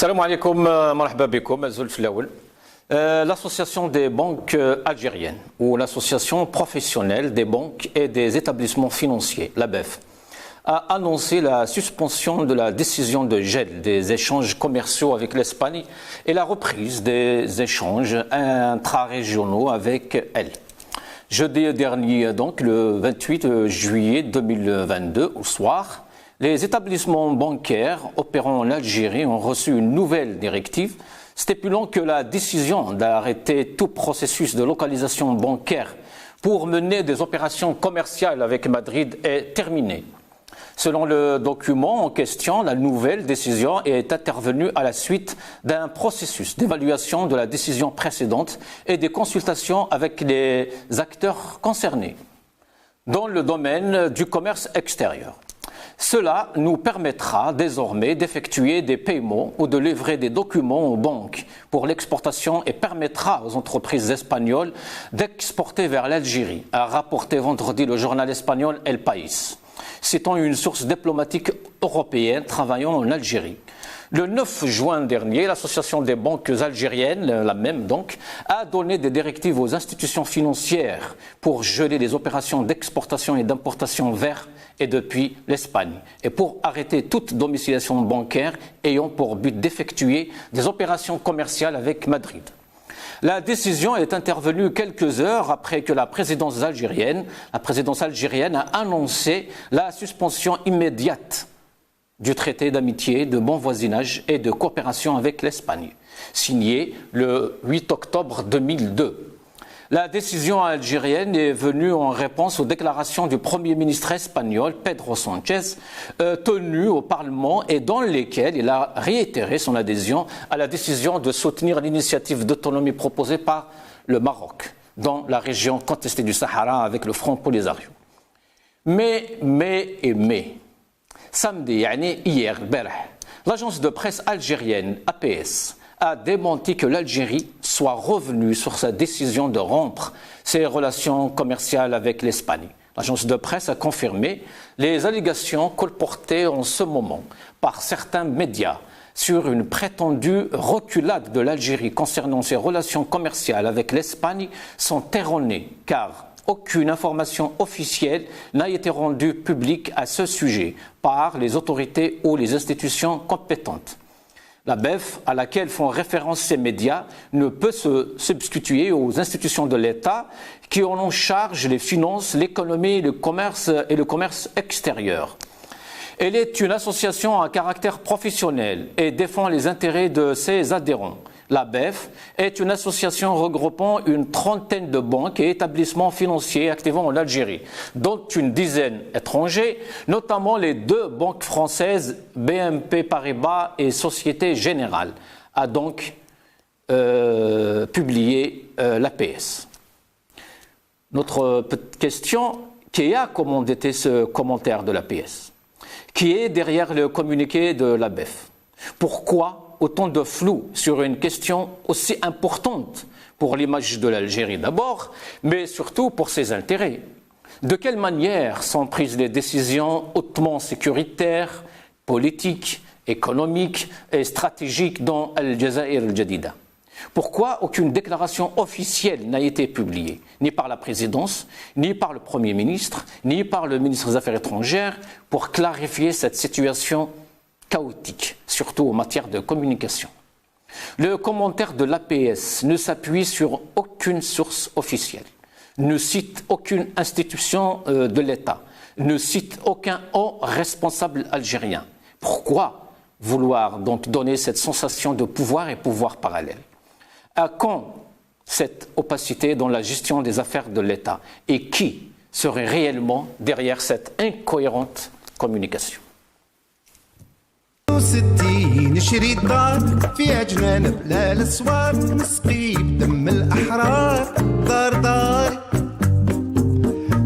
Salam alaikum, marhaba bikoum, Zulf Laoul. L'association des banques algériennes ou l'association professionnelle des banques et des établissements financiers, l'ABEF, a annoncé la suspension de la décision de gel des échanges commerciaux avec l'Espagne et la reprise des échanges intra-régionaux avec elle. Jeudi dernier, donc le 28 juillet 2022, au soir, les établissements bancaires opérant en Algérie ont reçu une nouvelle directive stipulant que la décision d'arrêter tout processus de localisation bancaire pour mener des opérations commerciales avec Madrid est terminée. Selon le document en question, la nouvelle décision est intervenue à la suite d'un processus d'évaluation de la décision précédente et des consultations avec les acteurs concernés dans le domaine du commerce extérieur. Cela nous permettra désormais d'effectuer des paiements ou de livrer des documents aux banques pour l'exportation et permettra aux entreprises espagnoles d'exporter vers l'Algérie, a rapporté vendredi le journal espagnol El País, citant une source diplomatique européenne travaillant en Algérie. Le 9 juin dernier, l'association des banques algériennes, la même donc, a donné des directives aux institutions financières pour geler les opérations d'exportation et d'importation vers et depuis l'Espagne et pour arrêter toute domiciliation bancaire ayant pour but d'effectuer des opérations commerciales avec Madrid. La décision est intervenue quelques heures après que la présidence algérienne a annoncé la suspension immédiate du traité d'amitié, de bon voisinage et de coopération avec l'Espagne, signé le 8 octobre 2002. La décision algérienne est venue en réponse aux déclarations du Premier ministre espagnol, Pedro Sánchez, tenues au Parlement et dans lesquelles il a réitéré son adhésion à la décision de soutenir l'initiative d'autonomie proposée par le Maroc dans la région contestée du Sahara avec le Front Polisario. Mais, samedi, hier, l'agence de presse algérienne APS a démenti que l'Algérie soit revenue sur sa décision de rompre ses relations commerciales avec l'Espagne. L'agence de presse a confirmé les allégations colportées en ce moment par certains médias sur une prétendue reculade de l'Algérie concernant ses relations commerciales avec l'Espagne sont erronées, car aucune information officielle n'a été rendue publique à ce sujet par les autorités ou les institutions compétentes. La BEF, à laquelle font référence ces médias, ne peut se substituer aux institutions de l'État qui en ont charge les finances, l'économie, le commerce et le commerce extérieur. Elle est une association à caractère professionnel et défend les intérêts de ses adhérents. La BEF est une association regroupant une trentaine de banques et établissements financiers activant en Algérie, dont une dizaine étrangers, notamment les deux banques françaises BNP Paribas et Société Générale, a donc publié l'APS. Notre petite question, qui a commandité ce commentaire de l'APS? Qui est derrière le communiqué de la BEF? Pourquoi autant de flou sur une question aussi importante pour l'image de l'Algérie d'abord, mais surtout pour ses intérêts? De quelle manière sont prises les décisions hautement sécuritaires, politiques, économiques et stratégiques dans Al-Jazair al-Jadida? Pourquoi aucune déclaration officielle n'a été publiée, ni par la présidence, ni par le Premier ministre, ni par le ministre des Affaires étrangères, pour clarifier cette situation chaotique, surtout en matière de communication? Le commentaire de l'APS ne s'appuie sur aucune source officielle, ne cite aucune institution de l'État, ne cite aucun haut responsable algérien. Pourquoi vouloir donc donner cette sensation de pouvoir et pouvoir parallèle? À quand cette opacité dans la gestion des affaires de l'État? Et qui serait réellement derrière cette incohérente communication? 60 شريط دار فيها جنان بلا الاسوار نسقي بدم الاحرار دار داري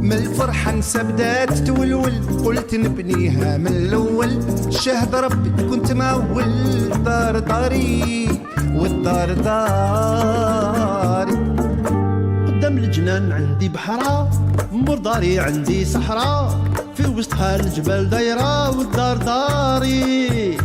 من الفرحه نسى بدات تولول قلت نبنيها من الاول شهد ربي كنت مول دار داري والدار داري قدام الجنان عندي بحرة مور داري عندي صحراء في وسطها الجبال دايرة والدار داري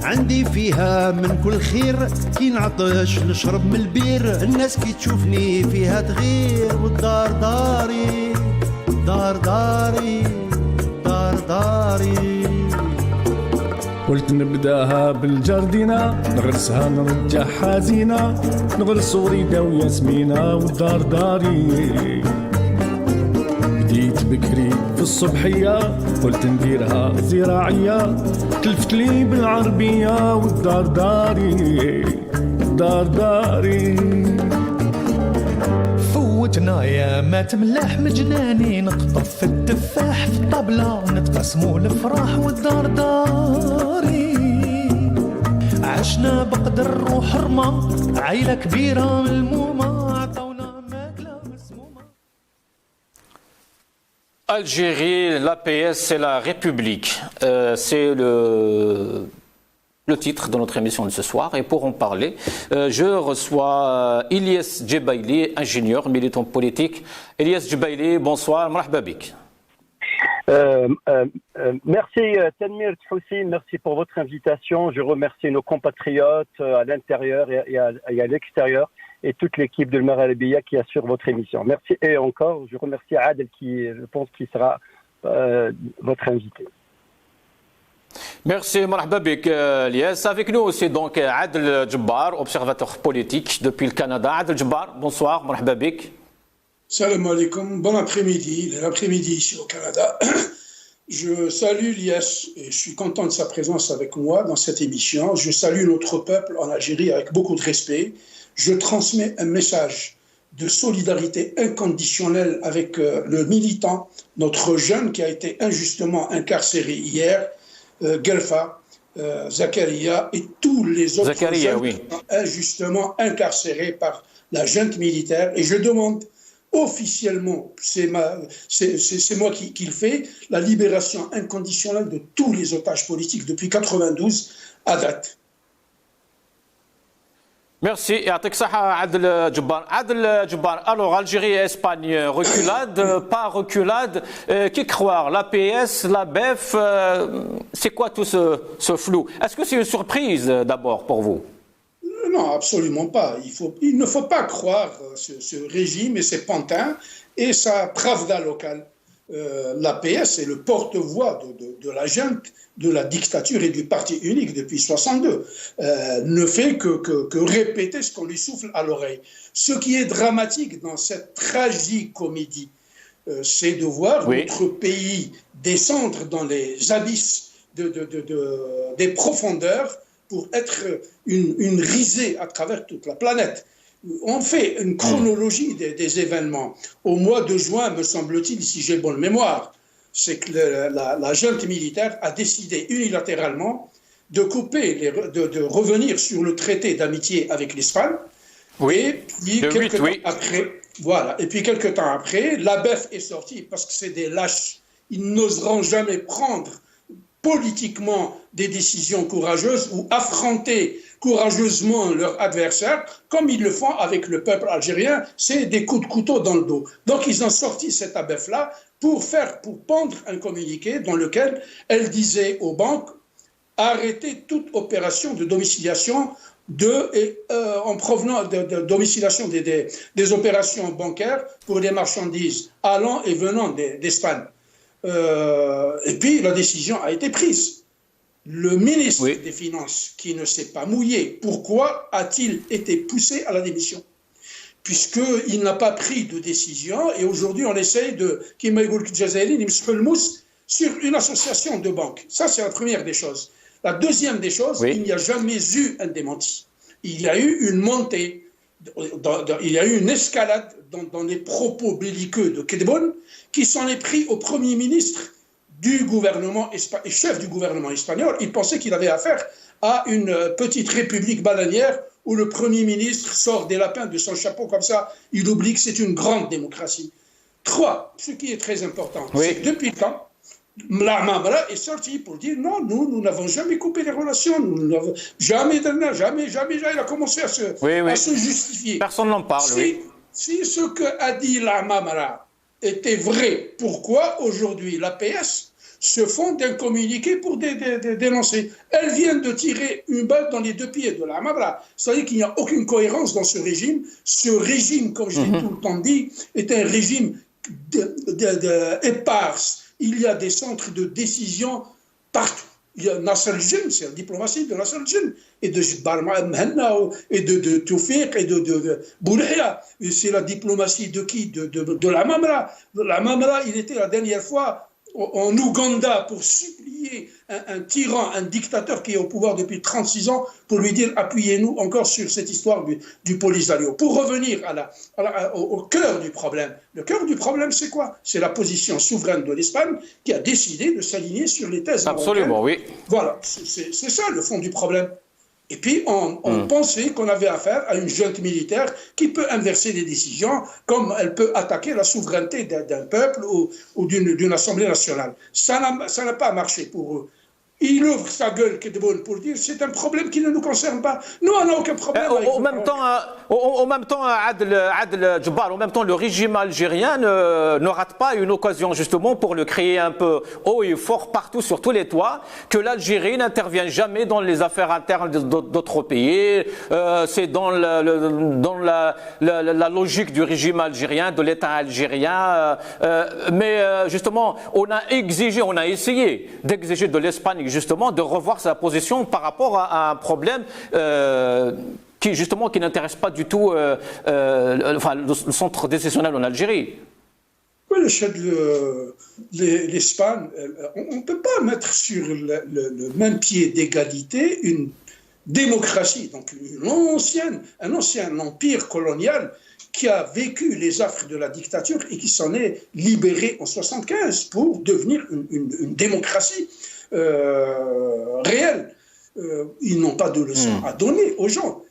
عندي فيها من كل خير، كي نعطش نشرب من البير، الناس كي تشوفني فيها تغير. والدار داري دار داري دار داري. قلت نبداها بالجردينة، نغرسها نرجعها زينة، نغرس وريدة وياسمينة. والدار داري بديت بكري في الصبحية، قلت نديرها زراعية، تلفت لي بالعربية. والدار داري دار داري. فوتنا يا مات ملاح مجناني، نقطف في التفاح في الطبلة، نتقسموا الفراح. والدار داري عشنا بقدر روح رمى، عيلة كبيرة ملمومة، عطونا ماكلة مسمومة. Algérie, l'APS et la République, c'est le titre de notre émission de ce soir. Et pour en parler, je reçois Ilyes Djebaili, ingénieur, militant politique. Ilyes Djebaili, bonsoir, marhaba bik. Merci Tanmir Tchoussi, merci pour votre invitation. Je remercie nos compatriotes à l'intérieur et à l'extérieur et toute l'équipe de Al-Marhalabiya qui assure votre émission. Merci et encore, je remercie Adel qui, je pense, qui sera votre invité. Merci, marhaba bik, Ilyes. Avec nous aussi donc Adel Djebbar, observateur politique depuis le Canada. Adel Djebbar, bonsoir, marhaba bik. Salam alaikum, bon après-midi, l'après-midi ici au Canada. Je salue Ilyes et je suis content de sa présence avec moi dans cette émission. Je salue notre peuple en Algérie avec beaucoup de respect. Je transmets un message de solidarité inconditionnelle avec le militant, notre jeune qui a été injustement incarcéré hier, Gelfa, Zakaria et tous les autres jeunes qui sont injustement incarcérés par la junte militaire. Et je demande officiellement, c'est moi qui le fais, la libération inconditionnelle de tous les otages politiques depuis 92 à date. Merci. Et à Adel Djebbar. Adel Djebbar, alors Algérie et Espagne, reculade, pas reculade, qui croire, l'APS, la BEF, c'est quoi tout ce flou? Est-ce que c'est une surprise d'abord pour vous? Non, absolument pas. Il ne faut pas croire ce régime et ses pantins et sa pravda locale. L'APS est le porte-voix de la junte, de la dictature et du parti unique depuis 62. Ne fait que répéter ce qu'on lui souffle à l'oreille. Ce qui est dramatique dans cette tragicomédie, c'est de voir notre pays descendre dans les abysses des profondeurs pour être une risée à travers toute la planète. On fait une chronologie des événements. Au mois de juin, me semble-t-il, si j'ai bonne mémoire, c'est que la junte militaire a décidé unilatéralement de couper, de revenir sur le traité d'amitié avec l'Espagne. Oui, et puis, quelques temps après, la BEF est sortie parce que c'est des lâches. Ils n'oseront jamais prendre politiquement des décisions courageuses ou affronter courageusement leur adversaire, comme ils le font avec le peuple algérien, c'est des coups de couteau dans le dos. Donc ils ont sorti cette ABEF-là pour pondre un communiqué dans lequel elle disait aux banques arrêtez toute opération de domiciliation en provenant de domiciliation des opérations bancaires pour les marchandises allant et venant d'Espagne. Et puis la décision a été prise. Le ministre des Finances qui ne s'est pas mouillé, pourquoi a-t-il été poussé à la démission? Puisqu'il n'a pas pris de décision et aujourd'hui on essaye sur une association de banques. Ça c'est la première des choses. La deuxième des choses, il n'y a jamais eu un démenti. Il y a eu une montée, il y a eu une escalade dans les propos belliqueux de Kedbon qui s'en est pris au Premier ministre du gouvernement et chef du gouvernement espagnol. Il pensait qu'il avait affaire à une petite république bananière où le Premier ministre sort des lapins de son chapeau comme ça. Il oublie que c'est une grande démocratie. 3, ce qui est très important, c'est que depuis le temps, Mla est sorti pour dire non, nous n'avons jamais coupé les relations, jamais, il a commencé à se justifier. Personne n'en parle, Si ce que a dit Mla était vrai, pourquoi aujourd'hui l'APS se font d'un communiqué pour dénoncer. Elles viennent de tirer une balle dans les deux pieds de la Mamra. C'est-à-dire qu'il n'y a aucune cohérence dans ce régime. Ce régime, comme je l'ai tout le temps dit, est un régime éparse. Il y a des centres de décision partout. Il y a Nasser el-Jinn, c'est la diplomatie de Nasser el-Jinn, et de Jibbar Mhenna, et de Toufiq, et de Boulaya. C'est la diplomatie de qui? De la Mamra. La Mamra, il était la dernière fois en Ouganda pour supplier un tyran, un dictateur qui est au pouvoir depuis 36 ans, pour lui dire appuyez-nous encore sur cette histoire du Polisario. Pour revenir au cœur du problème. Le cœur du problème, c'est quoi? C'est la position souveraine de l'Espagne qui a décidé de s'aligner sur les thèses Absolument, marocaines. oui. Voilà, c'est ça le fond du problème. Et puis, on pensait qu'on avait affaire à une junte militaire qui peut inverser les décisions, comme elle peut attaquer la souveraineté d'un peuple ou d'une assemblée nationale. Ça n'a pas marché pour eux. Il ouvre sa gueule pour dire c'est un problème qui ne nous concerne pas. Nous, on n'a aucun problème avec au même temps, Adel Djebbar, en même temps, le régime algérien ne rate pas une occasion justement pour le crier un peu haut et fort partout sur tous les toits que l'Algérie n'intervient jamais dans les affaires internes d'autres pays. C'est dans la logique du régime algérien, de l'État algérien. Mais justement, on a essayé d'exiger de l'Espagne justement de revoir sa position par rapport à un problème qui n'intéresse pas du tout le centre décisionnel en Algérie. Oui, l'Espagne, on ne peut pas mettre sur le même pied d'égalité une démocratie, donc un ancien empire colonial qui a vécu les affres de la dictature et qui s'en est libéré en 1975 pour devenir une démocratie réelle. Ils n'ont pas de leçons à donner aux gens.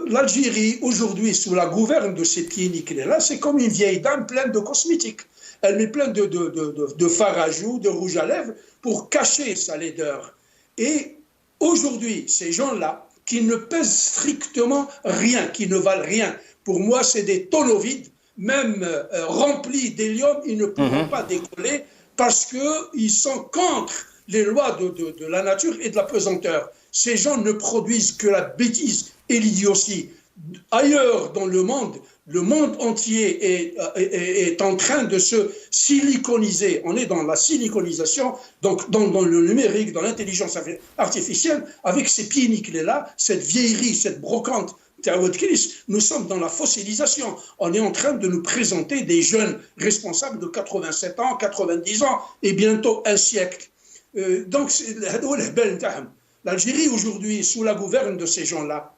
L'Algérie, aujourd'hui, sous la gouverne de ces pieds nickelés-là, c'est comme une vieille dame pleine de cosmétiques. Elle met plein de fard à joues, de rouge à lèvres pour cacher sa laideur. Et aujourd'hui, ces gens-là, qui ne pèsent strictement rien, qui ne valent rien, pour moi, c'est des tonneaux vides, même remplis d'hélium, ils ne pourront pas décoller parce qu'ils sont contre les lois de la nature et de la pesanteur. Ces gens ne produisent que la bêtise et l'idiotie. Ailleurs dans le monde entier est en train de se siliconiser. On est dans la siliconisation, donc dans le numérique, dans l'intelligence artificielle, avec ces pieds nickelés-là, cette vieillerie, cette brocante. Nous sommes dans la fossilisation. On est en train de nous présenter des jeunes responsables de 87 ans, 90 ans et bientôt un siècle. Donc, l'Algérie aujourd'hui, sous la gouverne de ces gens-là,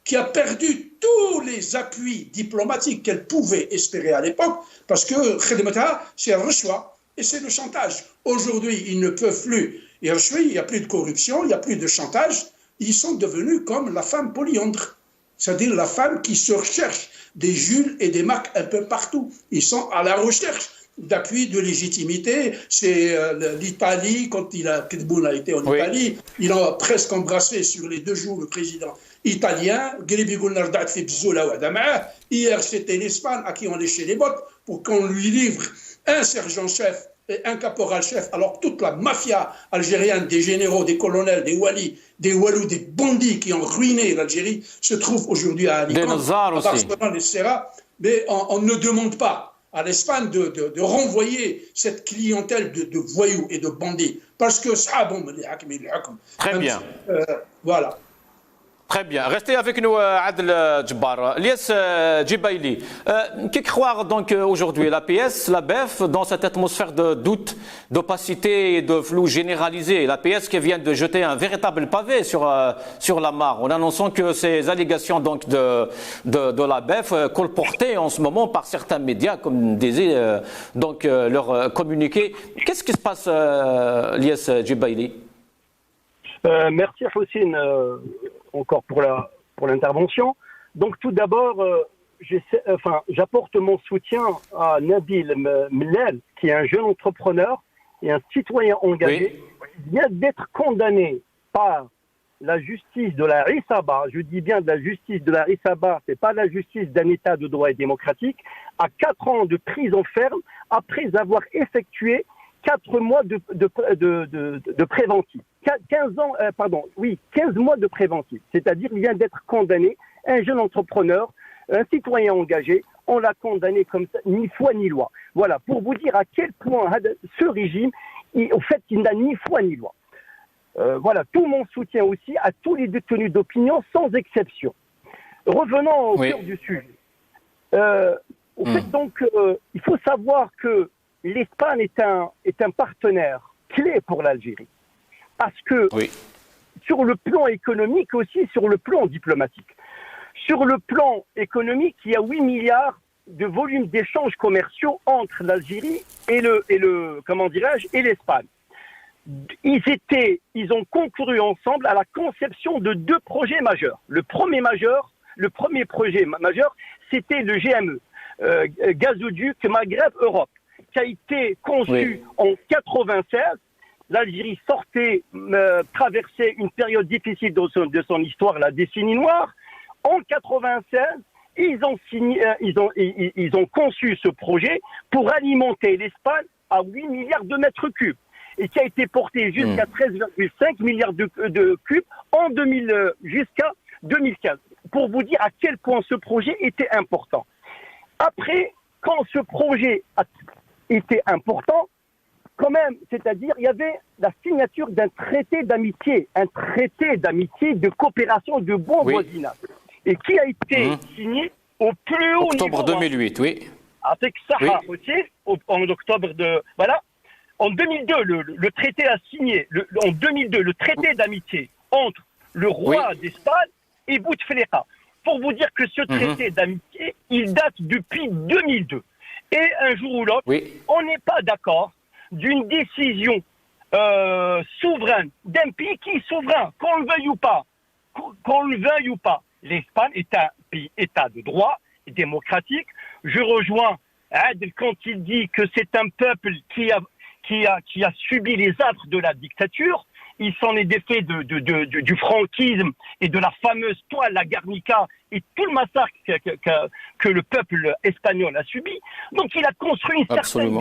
qui a perdu tous les appuis diplomatiques qu'elle pouvait espérer à l'époque, parce que c'est un choix et c'est le chantage. Aujourd'hui, ils ne peuvent plus. Il n'y a plus de corruption, il n'y a plus de chantage. Ils sont devenus comme la femme polyandre, c'est-à-dire la femme qui se recherche des Jules et des Mac un peu partout. Ils sont à la recherche d'appui, de légitimité. C'est l'Italie, quand Tebboune a été en Italie, il a presque embrassé sur les 2 jours le président italien. Hier, c'était l'Espagne à qui on léchait les bottes pour qu'on lui livre un sergent-chef et un caporal-chef. Alors toute la mafia algérienne, des généraux, des colonels, des walis, des walous, des bandits qui ont ruiné l'Algérie se trouve aujourd'hui à Alicante, à Barcelone, etc. Mais on ne demande pas à l'Espagne de renvoyer cette clientèle de voyous et de bandits. Parce que ça, bon, très bien. Voilà. Très bien. Restez avec nous, Adel Djebbar. Lies Djibaili, qui croire donc aujourd'hui l'APS, la BEF, dans cette atmosphère de doute, d'opacité et de flou généralisé? L'APS qui vient de jeter un véritable pavé sur la mare en annonçant que ces allégations donc de la BEF colportées en ce moment par certains médias, comme disait donc leur communiqué. Qu'est-ce qui se passe, Lies Djibaili? Merci Houssine encore pour l'intervention. Donc tout d'abord, j'apporte mon soutien à Nabil Mellel, qui est un jeune entrepreneur et un citoyen engagé, qui vient d'être condamné par la justice de la Risaba, je dis bien de la justice de la Risaba, c'est pas la justice d'un État de droit et démocratique, à 4 ans de prison ferme après avoir effectué 4 mois de préventif. 15 mois de préventif. C'est-à-dire, il vient d'être condamné, un jeune entrepreneur, un citoyen engagé, on l'a condamné comme ça, ni foi ni loi. Voilà, pour vous dire à quel point ce régime, au fait, il n'a ni foi ni loi. Voilà, tout mon soutien aussi à tous les détenus d'opinion, sans exception. Revenons au cœur du sujet. Au fait, donc, il faut savoir que l'Espagne est un partenaire clé pour l'Algérie. Parce que sur le plan économique aussi, sur le plan diplomatique. Sur le plan économique, il y a 8 milliards de volume d'échanges commerciaux entre l'Algérie et l'Espagne. Ils ont concouru ensemble à la conception de 2 projets majeurs. Le premier projet majeur, c'était le GME, gazoduc Maghreb-Europe, qui a été conçu en 96. L'Algérie traversait une période difficile de son histoire, la décennie noire. En 96, ils ont conçu ce projet pour alimenter l'Espagne à 8 milliards de mètres cubes et qui a été porté jusqu'à 13,5 milliards de cubes jusqu'à 2015. Pour vous dire à quel point ce projet était important. Après, quand ce projet était important, quand même, c'est-à-dire, il y avait la signature d'un traité d'amitié, de coopération, de bon voisinage, et qui a été signé au plus haut niveau. Octobre 2008, oui. Avec Saha aussi, en octobre voilà. En 2002, le traité a signé, en 2002, le traité d'amitié entre le roi d'Espagne et Bouteflika. Pour vous dire que ce traité d'amitié, il date depuis 2002. Et un jour ou l'autre, on n'est pas d'accord d'une décision souveraine d'un pays qui est souverain, qu'on le veuille ou pas. L'Espagne est un pays État de droit, démocratique. Je rejoins Adel quand il dit que c'est un peuple qui a subi les affres de la dictature. Il s'en est défait du franquisme et de la fameuse toile, la Guernica, et tout le massacre que le peuple espagnol a subi. Donc il a construit une certaine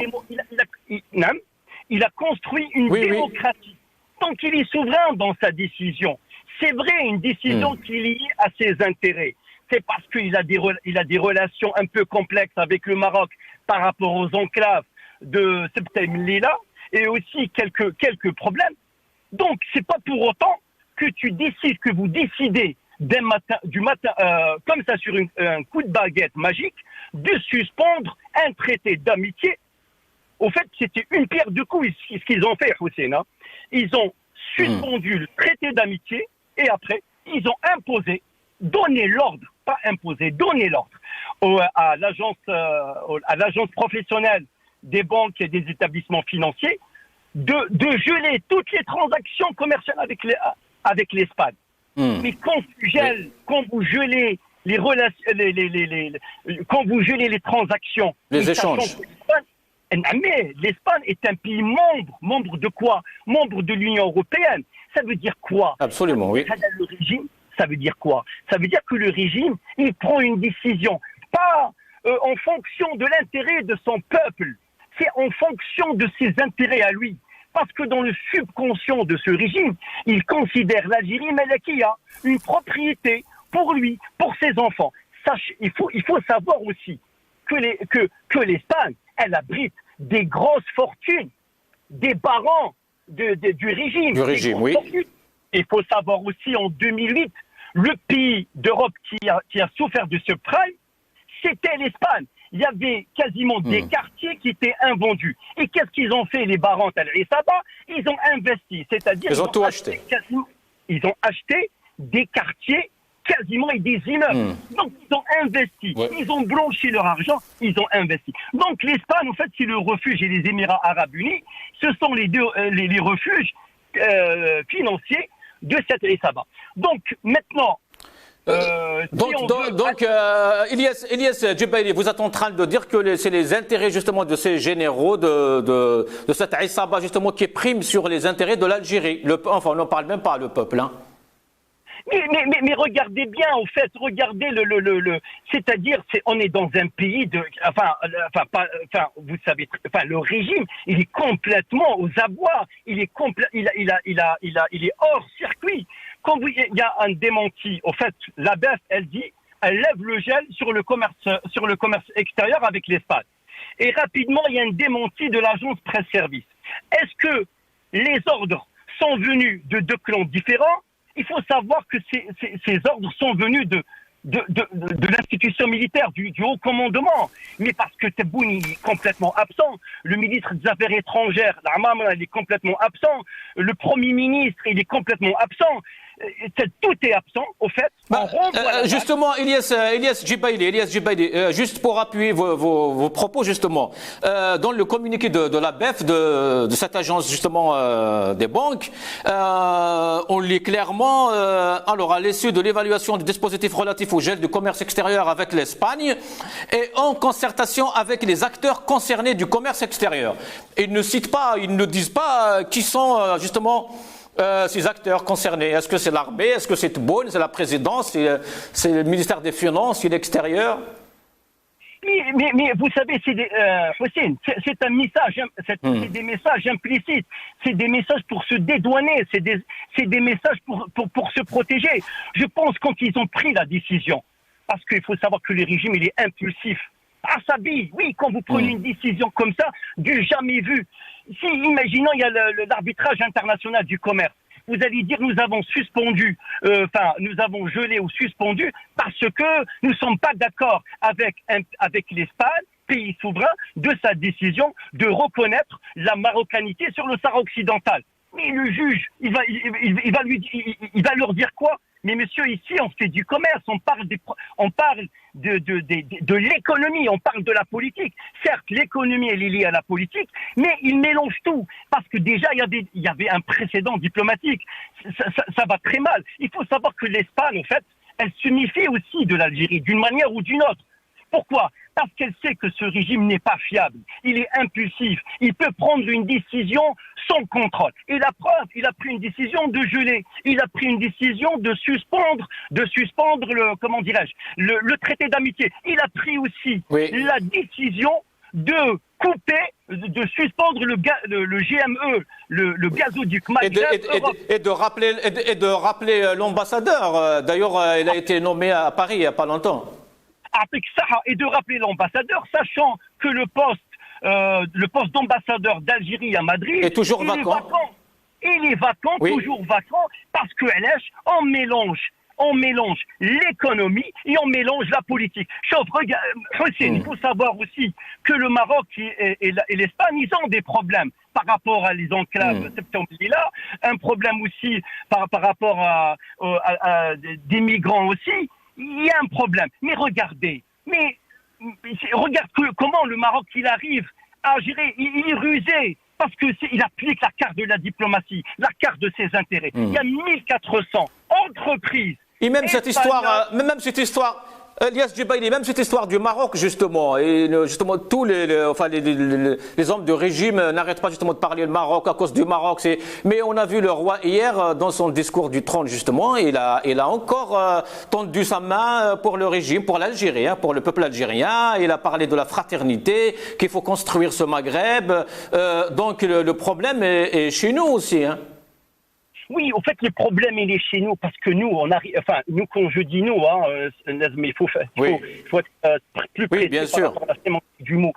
il a construit une démocratie. Donc il est souverain dans sa décision. C'est vrai, une décision qui est liée à ses intérêts. C'est parce qu'il a des relations un peu complexes avec le Maroc par rapport aux enclaves de Septemlila et aussi quelques problèmes. Donc, c'est pas pour autant que vous décidez du matin, comme ça sur un coup de baguette magique, de suspendre un traité d'amitié. Au fait, c'était une pierre deux coups ce qu'ils ont fait, Hussein. Ils ont suspendu le traité d'amitié et après, ils ont donné l'ordre à l'agence professionnelle des banques et des établissements financiers de geler toutes les transactions commerciales avec l'Espagne. Mais quand vous gelez les relations, quand vous gelez les transactions, les échanges. Mais l'Espagne est un pays membre de quoi? Membre de l'Union européenne. Ça veut dire quoi? Absolument, oui. Le régime, ça veut dire quoi? Ça veut dire que le régime, il prend une décision, pas en fonction de l'intérêt de son peuple, c'est en fonction de ses intérêts à lui. Parce que dans le subconscient de ce régime, il considère l'Algérie Malakia, une propriété pour lui, pour ses enfants. Il faut savoir aussi que l'Espagne, elle abrite des grosses fortunes, des barons du régime. Il faut savoir aussi, en 2008, le pays d'Europe qui a souffert de ce prime, c'était l'Espagne. Il y avait quasiment des quartiers qui étaient invendus. Et qu'est-ce qu'ils ont fait, les barons Al-Isaba? Ils ont investi, c'est-à-dire ils ont tout acheté. Ils ont acheté des quartiers quasiment et des immeubles. Donc, ils ont investi. Ils ont blanchi leur argent, ils ont investi. Donc, l'Espagne, en fait, c'est le refuge et les Émirats Arabes Unis. Ce sont les refuges financiers de cette Isaba. Donc, maintenant... Ilyes Djibaili, vous êtes en train de dire que c'est les intérêts justement de ces généraux de cette Isaba justement qui priment sur les intérêts de l'Algérie. Enfin, on n'en parle même pas, le peuple. Mais regardez bien, au fait, regardez c'est-à-dire, on est dans un pays vous savez, le régime, il est complètement aux abois, il est hors circuit. Quand il y a un démenti, au fait, la BEF, elle lève le gel sur le commerce extérieur avec l'Espagne. Et rapidement, il y a un démenti de l'agence presse-service. Est-ce que les ordres sont venus de deux clans différents? Il faut savoir que ces ordres sont venus de l'institution militaire, du haut commandement. Mais parce que Tebboune est complètement absent, le ministre des Affaires étrangères, l'Amam, il est complètement absent, le Premier ministre, il est complètement absent. Tout est absent, au fait. Justement, Ilyas Djibaili, juste pour appuyer vos propos, justement, dans le communiqué de la BEF, de cette agence, justement, des banques, on lit clairement, alors, à l'issue de l'évaluation du dispositif relatif au gel du commerce extérieur avec l'Espagne et en concertation avec les acteurs concernés du commerce extérieur. Ils ne disent pas qui sont, justement, ces acteurs concernés. Est-ce que c'est l'armée? Est-ce que c'est Tebboune? C'est la présidence? C'est le ministère des Finances? C'est l'extérieur? Mais vous savez, Hossein, c'est un message, c'est des messages implicites, c'est des messages pour se dédouaner, c'est des messages pour se protéger. Je pense quand ils ont pris la décision, parce qu'il faut savoir que le régime, il est impulsif. Asabi, oui, quand vous prenez une décision comme ça, du jamais vu. Si, imaginons, il y a l'arbitrage international du commerce. Vous allez dire, nous avons suspendu, nous avons gelé ou suspendu parce que nous ne sommes pas d'accord avec l'Espagne, pays souverain, de sa décision de reconnaître la marocanité sur le Sahara occidental. Mais le juge, il va leur dire quoi? Mais monsieur, ici, on fait du commerce, on parle de l'économie, on parle de la politique. Certes, l'économie, elle est liée à la politique, mais ils mélangent tout. Parce que déjà, il y avait un précédent diplomatique. Ça va très mal. Il faut savoir que l'Espagne, en fait, elle se méfie aussi de l'Algérie, d'une manière ou d'une autre. Pourquoi? Parce qu'elle sait que ce régime n'est pas fiable. Il est impulsif. Il peut prendre une décision sans contrôle. Et la preuve, il a pris une décision de geler. Il a pris une décision de suspendre le traité d'amitié. Il a pris aussi la décision de suspendre le GME, le gazoduc Maghreb. Et de rappeler l'ambassadeur. D'ailleurs, il a été nommé à Paris il n'y a pas longtemps. Avec ça, et de rappeler l'ambassadeur, sachant que le poste d'ambassadeur d'Algérie à Madrid est toujours vacant. Il est vacant, toujours vacant, parce que LH, on mélange l'économie et on mélange la politique. Sauf, regarde, Hossein, il faut savoir aussi que le Maroc et l'Espagne, ils ont des problèmes par rapport à les enclaves septembrionales, un problème aussi par rapport à des migrants aussi. Il y a un problème. Mais regardez, regarde comment le Maroc, il arrive à gérer, il est rusé. Parce qu'il applique la carte de la diplomatie, la carte de ses intérêts. Il y a 1400 entreprises. Et même cette histoire, Ilyas Djibaili, même cette histoire du Maroc, justement, et justement tous les hommes de régime n'arrêtent pas justement de parler le Maroc à cause du Maroc. Mais on a vu le roi hier dans son discours du trône, justement, il a encore tendu sa main pour le régime, pour l'Algérie, pour le peuple algérien. Il a parlé de la fraternité, qu'il faut construire ce Maghreb. Donc le problème est chez nous aussi. Oui, au fait, le problème, il est chez nous, parce que nous, nous, quand je dis nous, mais il faut être plus précis bien sûr. par rapport à la sémantique du mot,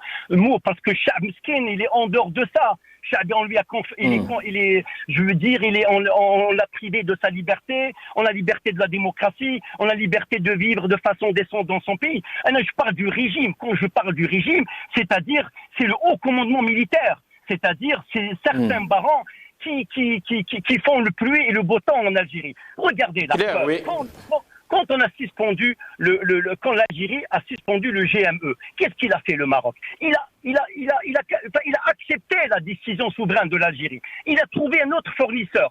parce que Chab Miskin, il est en dehors de ça. Chab, on lui a on l'a privé de sa liberté, on a la liberté de la démocratie, on a la liberté de vivre de façon décente dans son pays. Je parle du régime. Quand je parle du régime, c'est-à-dire, c'est le haut commandement militaire, c'est-à-dire, c'est certains barons qui font le pluie et le beau temps en Algérie. Regardez là. Quand on a suspendu quand l'Algérie a suspendu le GME, qu'est-ce qu'il a fait le Maroc? Il a accepté la décision souveraine de l'Algérie. Il a trouvé un autre fournisseur,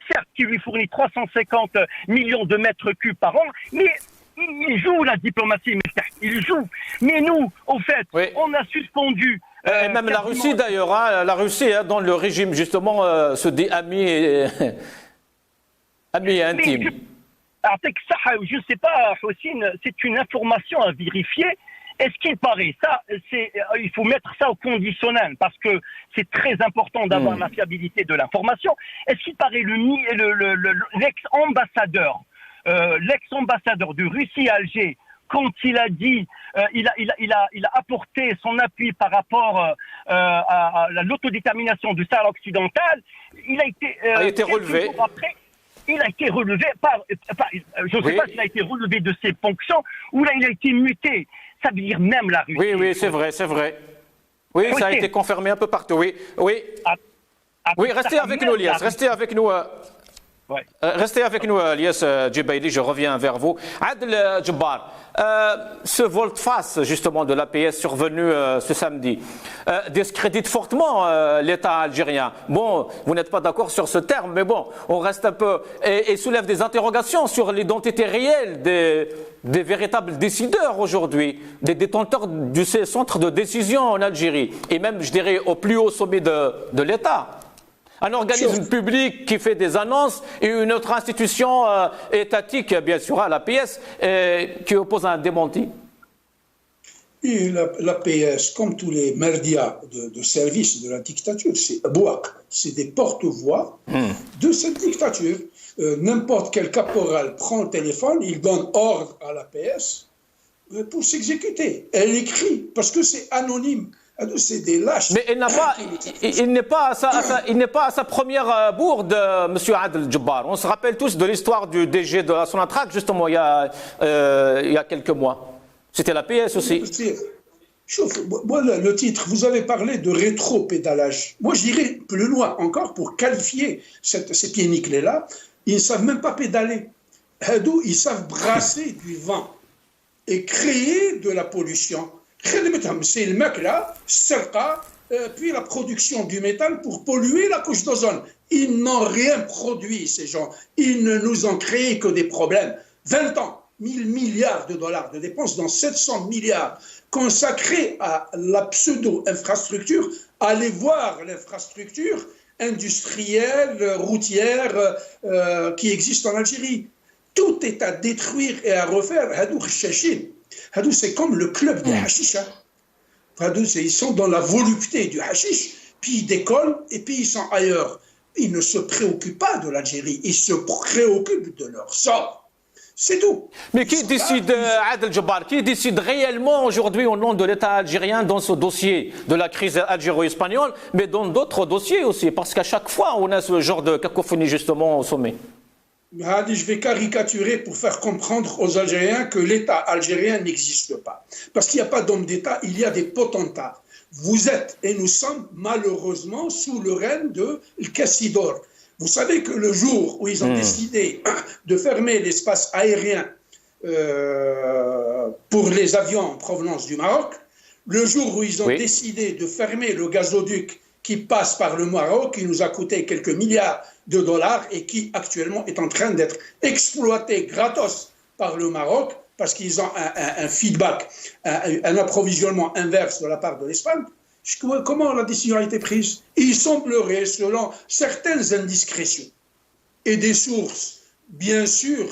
certes qui lui fournit 350 millions de mètres cubes par an, mais il joue la diplomatie, il joue. Mais nous, au fait, on a suspendu. Et même la Russie d'ailleurs, la Russie dans le régime justement se dit amie. Ami intime. Je ne sais pas, Houssine, c'est une information à vérifier. Est-ce qu'il paraît, il faut mettre ça au conditionnel parce que c'est très important d'avoir la fiabilité de l'information. Est-ce qu'il paraît l'ex-ambassadeur de Russie à Alger, quand il a dit, il a apporté son appui par rapport à l'autodétermination du Sahara occidental, il a été relevé. Il a été relevé je ne sais pas s'il a été relevé de ses fonctions ou là il a été muté. Ça veut dire même la Russie. Oui, c'est vrai. Oui, ça a été confirmé un peu partout. Oui. Oui, restez avec nous, Lias. Restez avec nous. Restez avec nous, Lias Djibaili, je reviens vers vous. Adel Djebbar, ce volte-face justement de l'APS survenu ce samedi discrédite fortement l'État algérien. Bon, vous n'êtes pas d'accord sur ce terme, mais bon, on reste un peu et soulève des interrogations sur l'identité réelle des véritables décideurs aujourd'hui, des détenteurs de ces centres de décision en Algérie, et même, je dirais, au plus haut sommet de l'État. Un organisme public qui fait des annonces et une autre institution étatique, bien sûr, à l'APS, qui oppose un démenti. Et l'APS, comme tous les merdias de service de la dictature, c'est Bouak, c'est des porte-voix de cette dictature. N'importe quel caporal prend le téléphone, il donne ordre à l'APS pour s'exécuter. Elle écrit, parce que c'est anonyme. C'est des lâches. Mais il n'est pas à sa première bourde, M. Adel Djebbar. On se rappelle tous de l'histoire du DG de la Sonatrach, justement, il y a quelques mois. C'était la PS aussi. Moi, le titre, vous avez parlé de rétro-pédalage. Moi, j'irais plus loin encore pour qualifier ces pieds nickelés-là. Ils ne savent même pas pédaler. Ils savent brasser du vent et créer de la pollution. C'est le mec là, puis la production du métal pour polluer la couche d'ozone. Ils n'ont rien produit, ces gens. Ils ne nous ont créé que des problèmes. 20 ans, 1000 milliards de dollars de dépenses, dans 700 milliards consacrés à la pseudo-infrastructure. Allez voir l'infrastructure industrielle, routière qui existe en Algérie. Tout est à détruire et à refaire. C'est comme le club des hashish. Ils sont dans la volupté du hashish, puis ils décollent et puis ils sont ailleurs. Ils ne se préoccupent pas de l'Algérie, ils se préoccupent de leur sort. C'est tout. Mais qui décide, Adel Djebbar, qui décide réellement aujourd'hui au nom de l'État algérien dans ce dossier de la crise algéro-espagnole, mais dans d'autres dossiers aussi, parce qu'à chaque fois on a ce genre de cacophonie justement au sommet. Je vais caricaturer pour faire comprendre aux Algériens que l'État algérien n'existe pas. Parce qu'il n'y a pas d'homme d'État, il y a des potentats. Vous êtes et nous sommes malheureusement sous le règne de Cassidor. Vous savez que le jour où ils ont décidé de fermer l'espace aérien pour les avions en provenance du Maroc, le jour où ils ont décidé de fermer le gazoduc qui passe par le Maroc, qui nous a coûté quelques milliards de dollars et qui actuellement est en train d'être exploité gratos par le Maroc parce qu'ils ont un feedback, un approvisionnement inverse de la part de l'Espagne. Comment la décision a été prise? Il semblerait, selon certaines indiscrétions et des sources, bien sûr,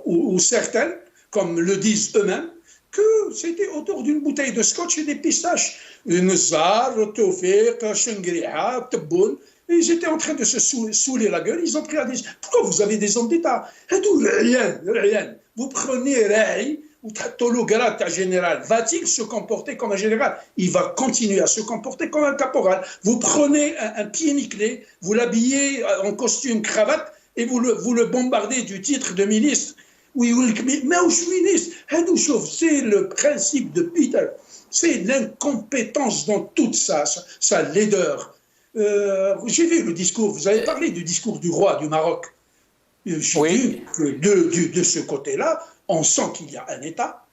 ou certaines, comme le disent eux-mêmes, que c'était autour d'une bouteille de scotch et des pistaches. Nzar, Tawfiq, Shengriha, Tebboune. Ils étaient en train de se saouler la gueule. Ils ont pris la décision. Pourquoi vous avez des hommes d'État? Rien. Vous prenez Raï ou Tolo Garat, général. Va-t-il se comporter comme un général? Il va continuer à se comporter comme un caporal. Vous prenez un pied nickelé, vous l'habillez en costume cravate et vous le bombardez du titre de ministre. Oui, mais c'est le principe de Peter. C'est l'incompétence dans toute sa laideur. J'ai vu le discours, vous avez parlé du discours du roi du Maroc. J'ai vu que de ce côté-là, on sent qu'il y a un État,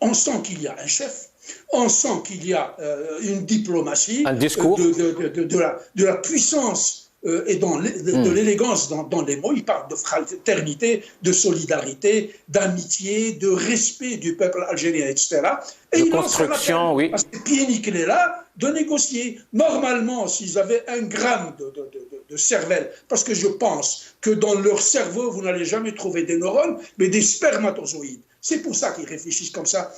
on sent qu'il y a un chef, on sent qu'il y a une diplomatie, un discours de la puissance et de l'élégance dans les mots. Il parle de fraternité, de solidarité, d'amitié, de respect du peuple algérien, etc. Et de construction, à ces pieds nickelés là, de négocier. Normalement, s'ils avaient un gramme de cervelle, parce que je pense que dans leur cerveau, vous n'allez jamais trouver des neurones, mais des spermatozoïdes. C'est pour ça qu'ils réfléchissent comme ça.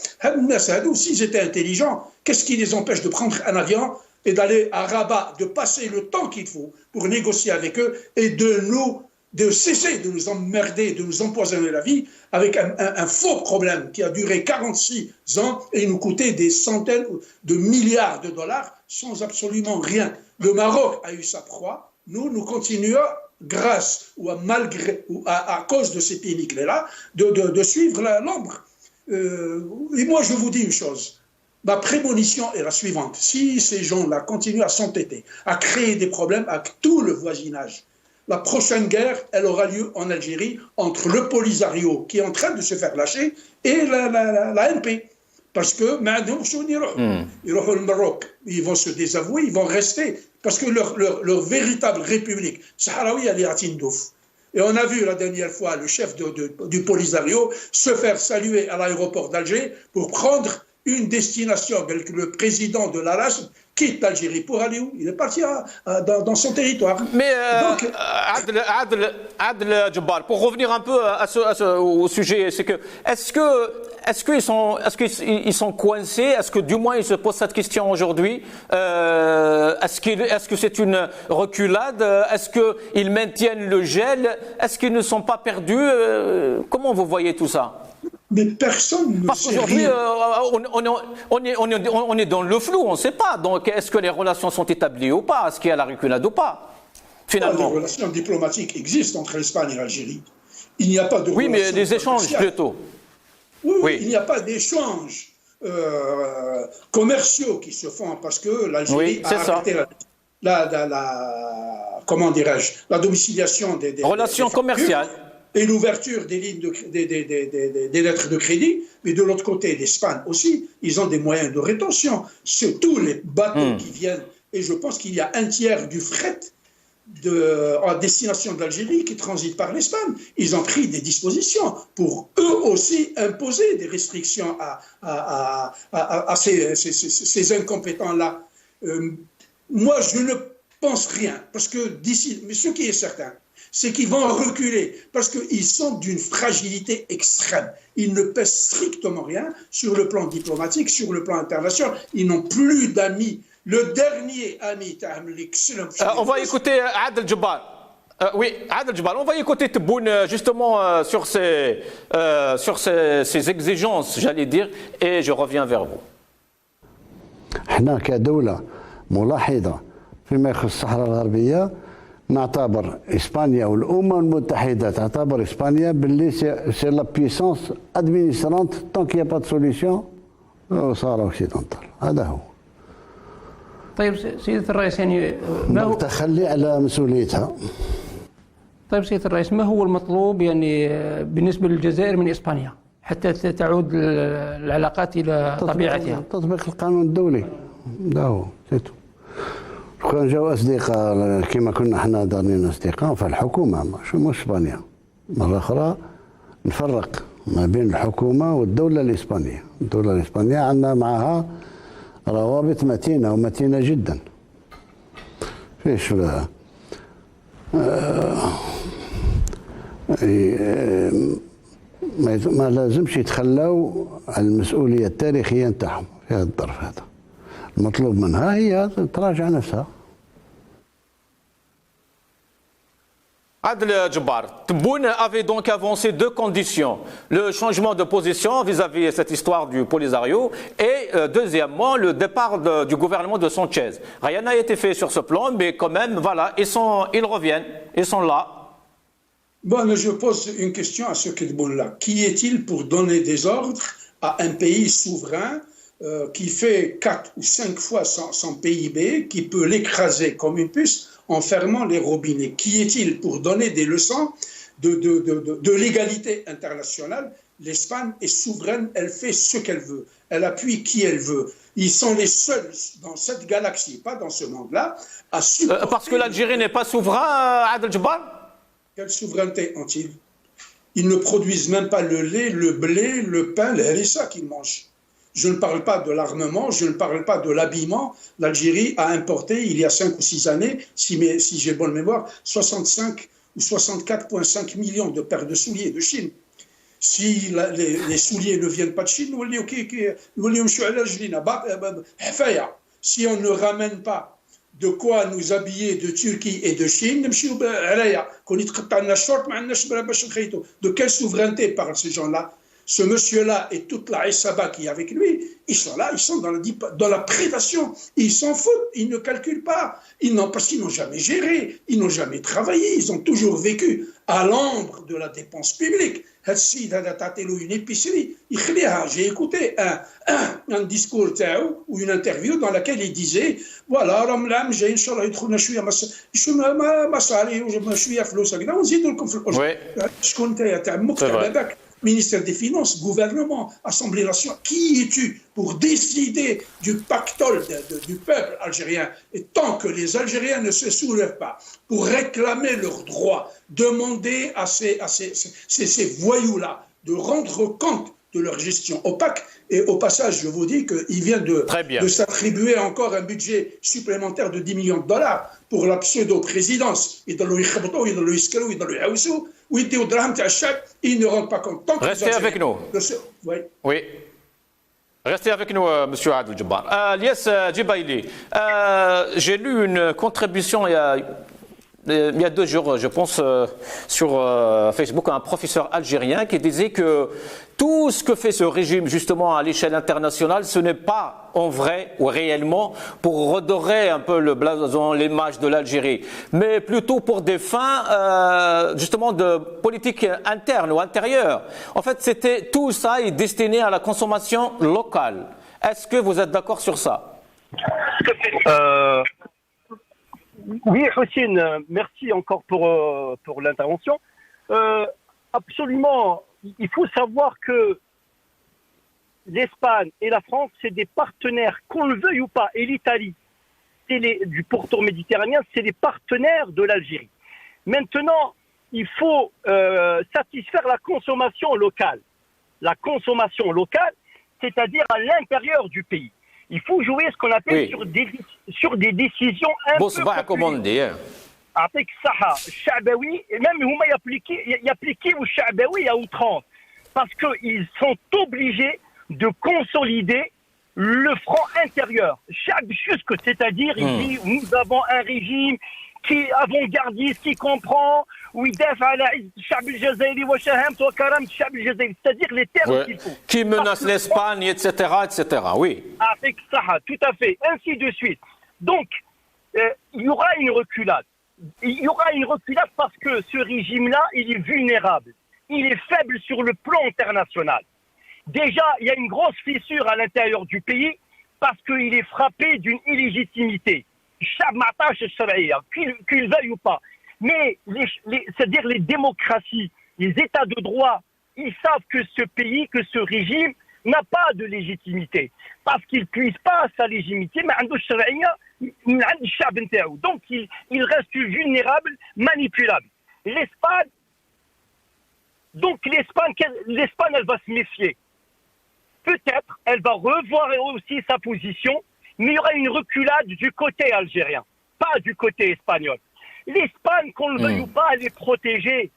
S'ils étaient intelligents, qu'est-ce qui les empêche de prendre un avion et d'aller à Rabat, de passer le temps qu'il faut pour négocier avec eux et de cesser de nous emmerder, de nous empoisonner la vie avec un faux problème qui a duré 46 ans et nous coûtait des centaines de milliards de dollars sans absolument rien. Le Maroc a eu sa proie, nous continuons grâce ou malgré ou à cause de ces péniches-là de suivre l'ombre. Et moi je vous dis une chose, ma prémonition est la suivante: si ces gens-là continuent à s'entêter, à créer des problèmes avec tout le voisinage, la prochaine guerre, elle aura lieu en Algérie entre le Polisario qui est en train de se faire lâcher et la MP. Parce que le Maroc, ils vont se désavouer, ils vont rester. Parce que leur véritable république, Sahraoui, elle est à Tindouf. Et on a vu la dernière fois le chef du Polisario se faire saluer à l'aéroport d'Alger pour prendre une destination. Le président de l'Arras quitte l'Algérie pour aller où? Il est parti dans son territoire. Mais Adel Djebbar, pour revenir un peu au sujet, c'est que est-ce qu'ils sont coincés? Est-ce que du moins ils se posent cette question aujourd'hui? Est-ce que c'est une reculade? Est-ce qu'ils maintiennent le gel? Est-ce qu'ils ne sont pas perdus? Comment vous voyez tout ça? Mais personne ne Parce sait qu'aujourd'hui, rien. on est dans le flou, on ne sait pas. Donc, est-ce que les relations sont établies ou pas? Est-ce qu'il y a la reculade ou pas? Finalement. Les relations diplomatiques existent entre l'Espagne et l'Algérie. Il n'y a pas de oui, mais relations des échanges commerciales. plutôt. Oui, il n'y a pas d'échanges commerciaux qui se font parce que l'Algérie a arrêté comment dirais-je, la domiciliation des relations commerciales. Et l'ouverture des lignes des lettres de crédit, mais de l'autre côté, l'Espagne aussi, ils ont des moyens de rétention. C'est tous les bateaux qui viennent, et je pense qu'il y a un tiers du fret à destination de l'Algérie qui transite par l'Espagne. Ils ont pris des dispositions pour eux aussi imposer des restrictions à ces incompétents-là. Moi, je ne pense rien, parce que d'ici, mais ce qui est certain, c'est qu'ils vont reculer parce qu'ils sont d'une fragilité extrême. Ils ne pèsent strictement rien sur le plan diplomatique, sur le plan international. Ils n'ont plus d'amis. Le dernier ami, on va écouter Adel Djebbar. Oui, Adel Djebbar, on va écouter Tebboune justement sur ces exigences, j'allais dire, et je reviens vers vous. احنا كدولة ملاحظة فيما يخص الصحراء الغربية نعتبر اسبانيا والامم المتحده تعتبر اسبانيا باللي سي لا بيسونس ادمينسترانت طونك يا با دو سوليسيون صار اوكسيدونتال هذا هو. طيب سيدة الرئيس، يعني ما هو تخلي على مسؤوليتها. طيب سيدة الرئيس، ما هو المطلوب يعني بالنسبه للجزائر من اسبانيا حتى تعود العلاقات الى طبيعتها؟ تطبيق القانون الدولي، ده هو سيتو. كان جاوا اصدقاء كما كنا احنا دارين اصدقاء فالحكومه مش اسبانيا. مره اخرى نفرق ما بين الحكومه والدوله الاسبانيه. الدوله الاسبانيه عندنا معها روابط متينه ومتينه جدا. فيش ما لازمش يتخلوا على المسؤوليه التاريخيه نتاعهم في هذا الظرف هذا. المطلوب منها هي تراجع نفسها. Adel Djebbar, Tebboune avait donc avancé deux conditions. Le changement de position vis-à-vis de cette histoire du Polisario et deuxièmement le départ du gouvernement de Sanchez. Rien n'a été fait sur ce plan, mais quand même, voilà, ils reviennent, ils sont là. Bon, je pose une question à ce Tebboune-là. Qui est-il pour donner des ordres à un pays souverain qui fait 4 ou 5 fois son PIB, qui peut l'écraser comme une puce en fermant les robinets? Qui est-il pour donner des leçons de l'égalité internationale? L'Espagne est souveraine, elle fait ce qu'elle veut, elle appuie qui elle veut. Ils sont les seuls dans cette galaxie, pas dans ce monde-là, à supporter... Parce que l'Algérie n'est pas souverain, Adel Djebbar? Quelle souveraineté ont-ils? Ils ne produisent même pas le lait, le blé, le pain, les harissa qu'ils mangent. Je ne parle pas de l'armement, je ne parle pas de l'habillement. L'Algérie a importé, il y a 5 ou 6 années, si j'ai bonne mémoire, 65 ou 64,5 millions de paires de souliers de Chine. Si les souliers ne viennent pas de Chine, si on ne ramène pas de quoi nous habiller de Turquie et de Chine, de quelle souveraineté parlent ces gens-là? Ce monsieur-là et toute la Issaba qui est avec lui, ils sont là, ils sont dans la prédation. Ils s'en foutent, ils ne calculent pas. Parce qu'ils n'ont jamais géré, ils n'ont jamais travaillé, ils ont toujours vécu à l'ombre de la dépense publique. Une épicerie. J'ai écouté un discours ou une interview dans laquelle il disait voilà, ministère des Finances, gouvernement, Assemblée nationale, qui es-tu pour décider du pactole du peuple algérien? Et tant que les Algériens ne se soulèvent pas pour réclamer leurs droits, demander à ces voyous-là de rendre compte de leur gestion opaque, et au passage, je vous dis qu'il vient de s'attribuer encore un budget supplémentaire de 10 millions de dollars pour la pseudo-présidence. Ils ne rendent pas compte. Restez avec nous. Oui. Restez avec nous, M. Adel Jabbar. Lies Djibaili, j'ai lu une contribution il y a 2 jours, je pense, sur Facebook, un professeur algérien qui disait que tout ce que fait ce régime, justement, à l'échelle internationale, ce n'est pas en vrai ou réellement pour redorer un peu le blason, l'image de l'Algérie, mais plutôt pour des fins, justement, de politique interne ou intérieure. En fait, tout ça est destiné à la consommation locale. Est-ce que vous êtes d'accord sur ça? Oui, Houssine, merci encore pour l'intervention. Absolument, il faut savoir que l'Espagne et la France, c'est des partenaires, qu'on le veuille ou pas, et l'Italie, du pourtour méditerranéen, c'est des partenaires de l'Algérie. Maintenant, il faut satisfaire la consommation locale. La consommation locale, c'est-à-dire à l'intérieur du pays. Il faut jouer ce qu'on appelle sur des décisions un peu populaires. Avec Saha, Chabaoui, et même Houma y au Chabaoui à outrance. Parce qu'ils sont obligés de consolider le front intérieur. C'est-à-dire, il dit, nous avons un régime qui est avant-gardiste, qui comprend, c'est-à-dire les termes qu'il faut. Qui menace l'Espagne, etc., etc., oui. Avec ça, tout à fait, ainsi de suite. Donc, il y aura une reculade. Il y aura une reculade parce que ce régime-là, il est vulnérable. Il est faible sur le plan international. Déjà, il y a une grosse fissure à l'intérieur du pays parce qu'il est frappé d'une illégitimité. Qu'il veuille ou pas. Mais, c'est-à-dire les démocraties, les États de droit, ils savent que ce pays, que ce régime n'a pas de légitimité. Parce qu'il ne puise pas sa légitimité, mais donc il reste vulnérable, manipulable. L'Espagne, elle va se méfier. Peut-être, elle va revoir aussi sa position, mais il y aura une reculade du côté algérien, pas du côté espagnol. L'Espagne, qu'on le veuille ou pas, elle est protégée.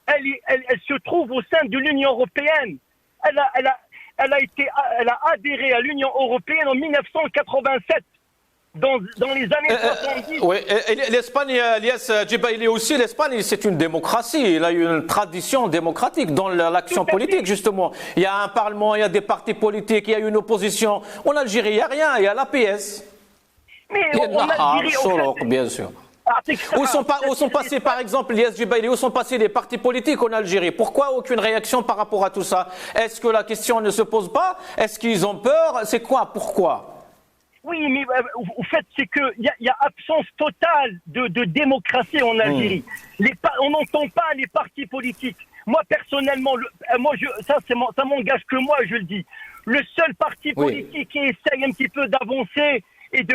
Elle se trouve au sein de l'Union européenne. Elle a adhéré à l'Union européenne en 1987. Dans les années 70. Oui, l'Espagne, Lies Djibaili aussi, l'Espagne, c'est une démocratie. Il a une tradition démocratique dans l'action politique, justement. Il y a un parlement, il y a des partis politiques, il y a une opposition. En Algérie, il n'y a rien, il y a l'APS. Mais en Algérie, bien sûr. Où sont passés, par exemple, Lies Djibaili, où sont passés les partis politiques en Algérie? Pourquoi aucune réaction par rapport à tout ça? Est-ce que la question ne se pose pas? Est-ce qu'ils ont peur? C'est quoi? Pourquoi? Oui, mais au fait, c'est qu'il y a absence totale de démocratie en Algérie. On n'entend pas les partis politiques. Moi, personnellement, ça m'engage que moi, je le dis. Le seul parti politique qui essaye un petit peu d'avancer et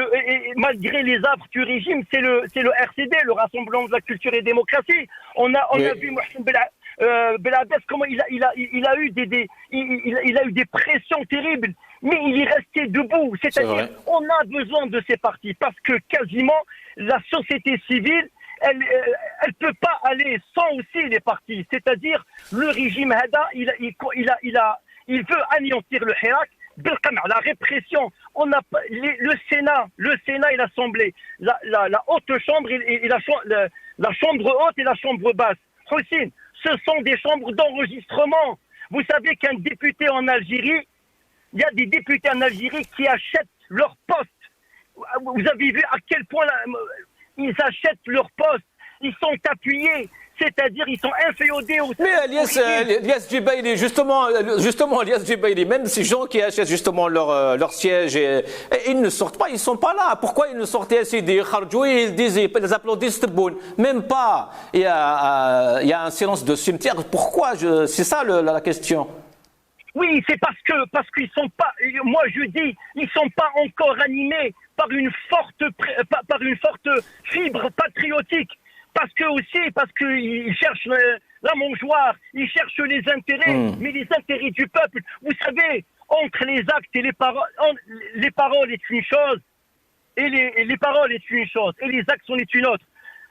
malgré les affres du régime, c'est le RCD, le Rassemblement de la Culture et Démocratie. On a vu Belabès, comment il a eu il a eu des pressions terribles, mais il est resté debout. C'est-à-dire, on a besoin de ces partis parce que quasiment la société civile, elle peut pas aller sans aussi les partis. C'est-à-dire, le régime Hada, il veut anéantir le Hirak. La répression, on a le Sénat et l'Assemblée, la haute chambre et la chambre haute et la chambre basse. Houssine, ce sont des chambres d'enregistrement. Vous savez qu'un député en Algérie, il y a des députés en Algérie qui achètent leur poste. Vous avez vu à quel point ils achètent leur poste. Ils sont appuyés. C'est-à-dire, ils sont inféodés au... Mais Elias Djibaili, justement, Elias Djibaili, même ces gens qui achètent justement leur siège, ils ne sortent pas, ils ne sont pas là. Pourquoi ils ne sortaient ici des Kharjoui, ils disent, ils applaudissent Tebboune. Même pas. Il y a un silence de cimetière. Pourquoi? C'est ça la question. Oui, c'est parce qu'ils sont pas, moi je dis, ils sont pas encore animés par une forte fibre patriotique. Parce qu'ils cherchent la mangeoire, ils cherchent les intérêts, mais les intérêts du peuple. Vous savez, entre les actes et les paroles est une chose, et les paroles est une chose, et les actes sont une autre.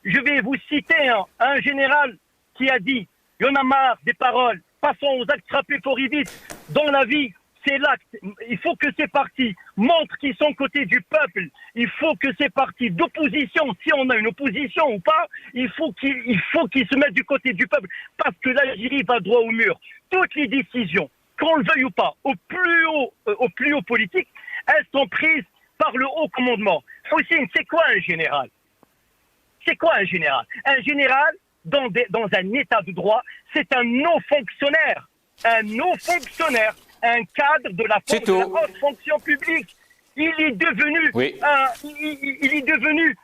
Je vais vous citer un général qui a dit, il y en a marre des paroles, passons aux actes, frappés fort et vite. Dans la vie, c'est l'acte. Il faut que ces partis montrent qu'ils sont côté du peuple. Il faut que ces partis d'opposition, si on a une opposition ou pas, il faut qu'ils se mettent du côté du peuple. Parce que l'Algérie va droit au mur. Toutes les décisions, qu'on le veuille ou pas, au plus haut politique, elles sont prises par le haut commandement. Houssine, c'est quoi un général? C'est quoi un général? Un général, dans un état de droit, c'est un non-fonctionnaire. Un non-fonctionnaire. Un cadre de la haute fonction publique. Il est devenu, il est devenu,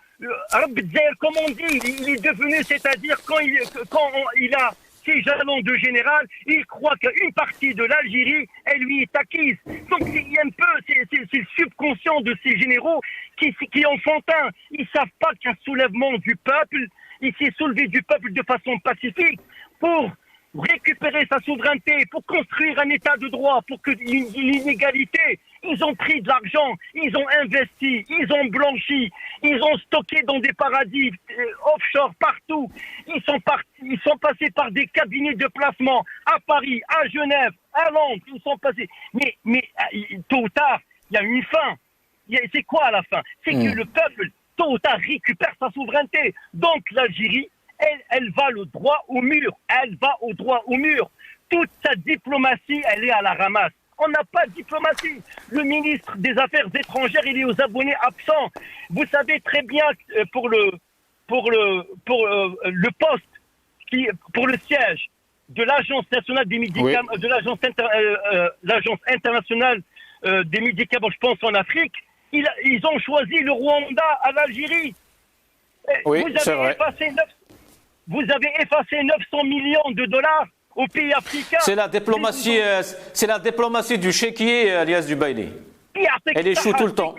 comme on dit, il est devenu, c'est-à-dire quand il a ses jalons de général, il croit qu'une partie de l'Algérie, elle lui est acquise. Donc il y a un peu, c'est le subconscient de ces généraux qui est enfantin. Ils savent pas qu'un soulèvement du peuple, il s'est soulevé du peuple de façon pacifique pour récupérer sa souveraineté, pour construire un état de droit, pour qu'il y ait une égalité. Ils ont pris de l'argent, ils ont investi, ils ont blanchi, ils ont stocké dans des paradis offshore partout. Ils sont passés par des cabinets de placement à Paris, à Genève, à Londres. Ils sont passés. Mais tôt ou tard, il y a une fin. C'est quoi la fin? C'est que le peuple, tôt ou tard, récupère sa souveraineté. Donc l'Algérie, elle va le droit au mur. Elle va au droit au mur. Toute sa diplomatie, elle est à la ramasse. On n'a pas de diplomatie. Le ministre des Affaires étrangères, il est aux abonnés absents. Vous savez très bien pour le poste, pour le siège de l'Agence nationale des médicaments, de l'Agence internationale des médicaments, je pense en Afrique, ils ont choisi le Rwanda à l'Algérie. Oui, c'est vrai. Vous avez effacé 900 millions de dollars aux pays africains. C'est la diplomatie du chéquier, Elias Djibaili. Elle échoue tout le temps.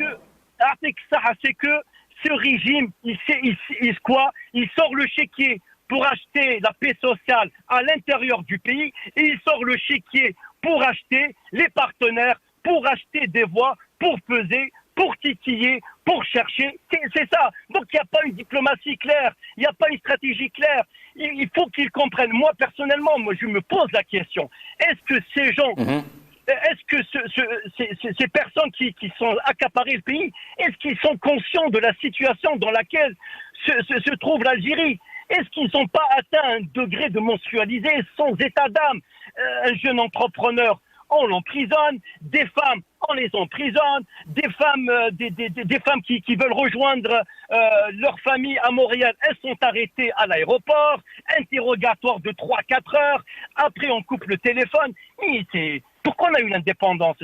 C'est que ce régime, il sort le chéquier pour acheter la paix sociale à l'intérieur du pays et il sort le chéquier pour acheter les partenaires, pour acheter des voix, pour peser, pour titiller, pour chercher. C'est ça. Donc il n'y a pas une diplomatie claire, il n'y a pas une stratégie claire. Il faut qu'ils comprennent. Moi, personnellement, je me pose la question. Est-ce que ces gens, est-ce que ces personnes qui sont accaparées le pays, est-ce qu'ils sont conscients de la situation dans laquelle se trouve l'Algérie? Est-ce qu'ils n'ont pas atteint un degré de monstrualisé sans état d'âme? Un jeune entrepreneur, on l'emprisonne, des femmes, on les emprisonne, des femmes qui veulent rejoindre leur famille à Montréal, elles sont arrêtées à l'aéroport, interrogatoire de 3-4 heures, après on coupe le téléphone. Pourquoi on a eu l'indépendance?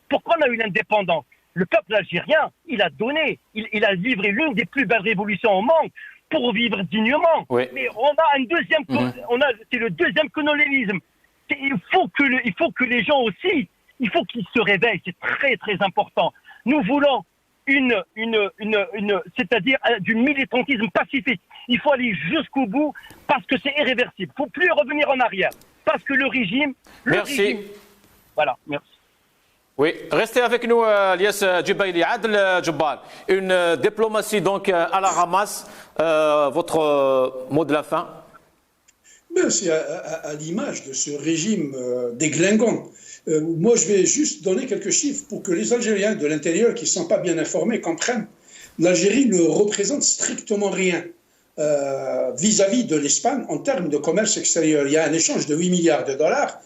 Pourquoi on a eu l'indépendance? Le peuple algérien, il a donné, il a livré l'une des plus belles révolutions au monde pour vivre dignement. Oui. Mais on a un deuxième, c'est le deuxième colonialisme. Il faut que les gens aussi, il faut qu'ils se réveillent, c'est très très important. Nous voulons c'est-à-dire du militantisme pacifique. Il faut aller jusqu'au bout parce que c'est irréversible. Il ne faut plus revenir en arrière parce que le régime. Merci. Voilà, merci. Oui, restez avec nous, Lies Djibaili. Adel Djebbar, une diplomatie donc à la ramasse. Votre mot de la fin? C'est à l'image de ce régime déglinguant. Moi, je vais juste donner quelques chiffres pour que les Algériens de l'intérieur qui ne sont pas bien informés comprennent. L'Algérie ne représente strictement rien vis-à-vis de l'Espagne en termes de commerce extérieur. Il y a un échange de 8 milliards de dollars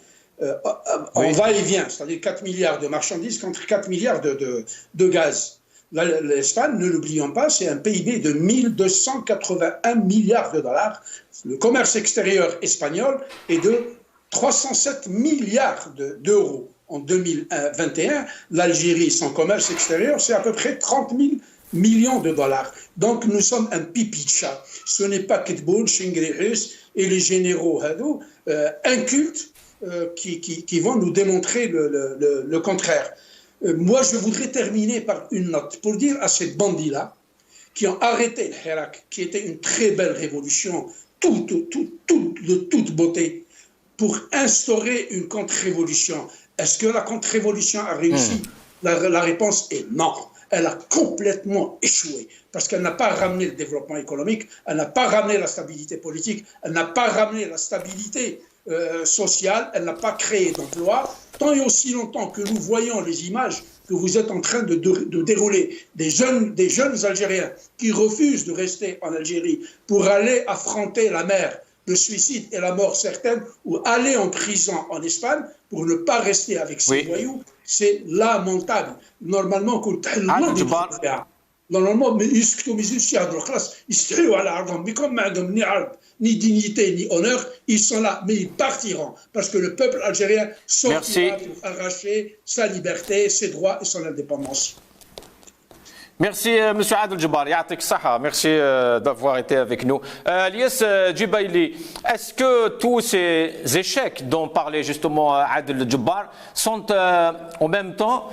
en va-et-vient, c'est-à-dire 4 milliards de marchandises contre 4 milliards de gaz. L'Espagne, ne l'oublions pas, c'est un PIB de 1281 milliards de dollars. Le commerce extérieur espagnol est de 307 milliards d'euros. En 2021, l'Algérie, son commerce extérieur, c'est à peu près 30 000 millions de dollars. Donc nous sommes un pipi de chat. Ce n'est pas Ketboul, Chingrihus et les généraux incultes qui vont nous démontrer le contraire. Moi, je voudrais terminer par une note pour dire à ces bandits-là qui ont arrêté le Hirak, qui était une très belle révolution, de toute beauté, pour instaurer une contre-révolution. Est-ce que la contre-révolution a réussi? La réponse est non. Elle a complètement échoué parce qu'elle n'a pas ramené le développement économique, elle n'a pas ramené la stabilité politique, elle n'a pas ramené la stabilité sociale, elle n'a pas créé d'emplois. Tant et aussi longtemps que nous voyons les images que vous êtes en train de dérouler, des jeunes Algériens qui refusent de rester en Algérie pour aller affronter la mer, le suicide et la mort certaine, ou aller en prison en Espagne pour ne pas rester avec ces voyous, c'est lamentable. Normalement, mais ni dignité ni honneur, ils sont là, mais ils partiront parce que le peuple algérien sortira pour arracher sa liberté, ses droits et son indépendance. Merci, M. Adel Djebbar. Yatik Saha. Merci d'avoir été avec nous. Lies Djibaili, est-ce que tous ces échecs dont parlait justement Adel Djebbar sont en même temps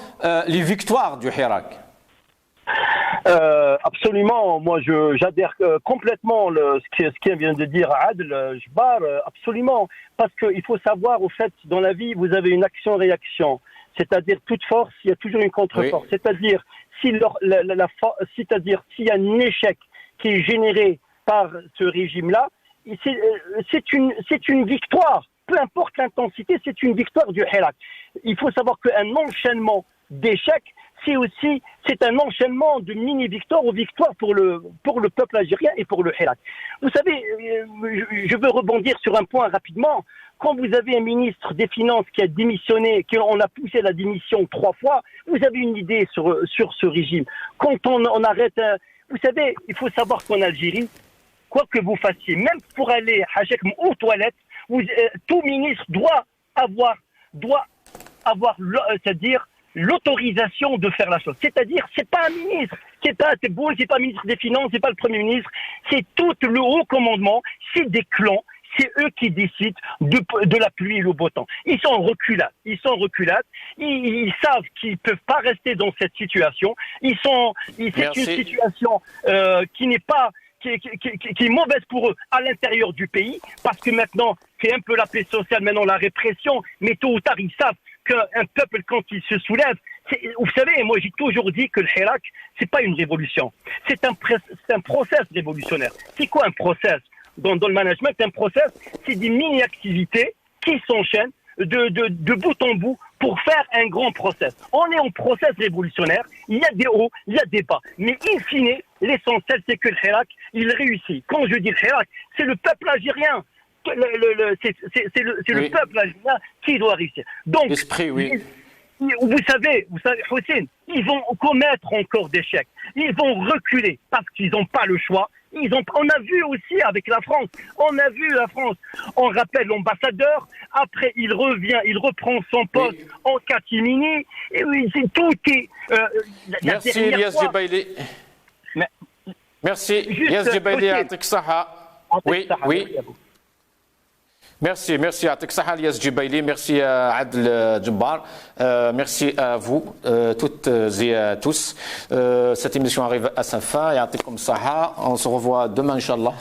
les victoires du Hirak? Absolument, moi j'adhère complètement ce qui vient de dire Adel Djebbar, absolument, parce qu'il faut savoir au fait dans la vie vous avez une action-réaction, c'est-à-dire toute force, il y a toujours une contre-force, c'est-à-dire c'est-à-dire s'il y a un échec qui est généré par ce régime-là, c'est une victoire, peu importe l'intensité, c'est une victoire du Hirak. Il faut savoir qu'un enchaînement d'échecs, c'est un enchaînement de mini-victoires aux victoires pour le peuple algérien et pour le Hirak. Vous savez, je veux rebondir sur un point rapidement. Quand vous avez un ministre des Finances qui a démissionné, qu'on a poussé la démission 3 fois, vous avez une idée sur ce régime. Quand on arrête... vous savez, il faut savoir qu'en Algérie, quoi que vous fassiez, même pour aller aux toilettes, tout ministre doit avoir c'est-à-dire l'autorisation de faire la chose. C'est-à-dire, c'est pas un ministre, c'est pas le ministre des Finances, c'est pas le Premier ministre, c'est tout le haut commandement, c'est des clans, c'est eux qui décident de la pluie et le beau temps. Ils sont en reculade, ils savent qu'ils peuvent pas rester dans cette situation, c'est une situation qui n'est pas qui est mauvaise pour eux à l'intérieur du pays, parce que maintenant, c'est un peu la paix sociale, maintenant la répression, mais tôt ou tard, ils savent qu'un peuple, quand il se soulève, vous savez, moi j'ai toujours dit que le Hirak, c'est pas une révolution, c'est un process révolutionnaire. C'est quoi un process? Dans le management, un process, c'est des mini-activités qui s'enchaînent de bout en bout pour faire un grand process. On est en process révolutionnaire, il y a des hauts, il y a des bas, mais in fine, l'essentiel c'est que le Hirak, il réussit. Quand je dis le Hirak, c'est le peuple algérien. C'est le peuple algérien qui doit réussir. Donc, vous savez, Houssine, ils vont commettre encore des échecs. Ils vont reculer parce qu'ils n'ont pas le choix. On a vu aussi avec la France. On rappelle l'ambassadeur. Après, il reprend son poste en catimini. Et oui, tout est. Merci, Lies Djibaili. Merci, Lies Djibaili. Oui. Merci à Teksaha Alias Djibaili, merci à Adel Djebbar, merci à vous toutes et à tous. Cette émission arrive à sa fin et à Tekom Saha. On se revoit demain, Inch'Allah.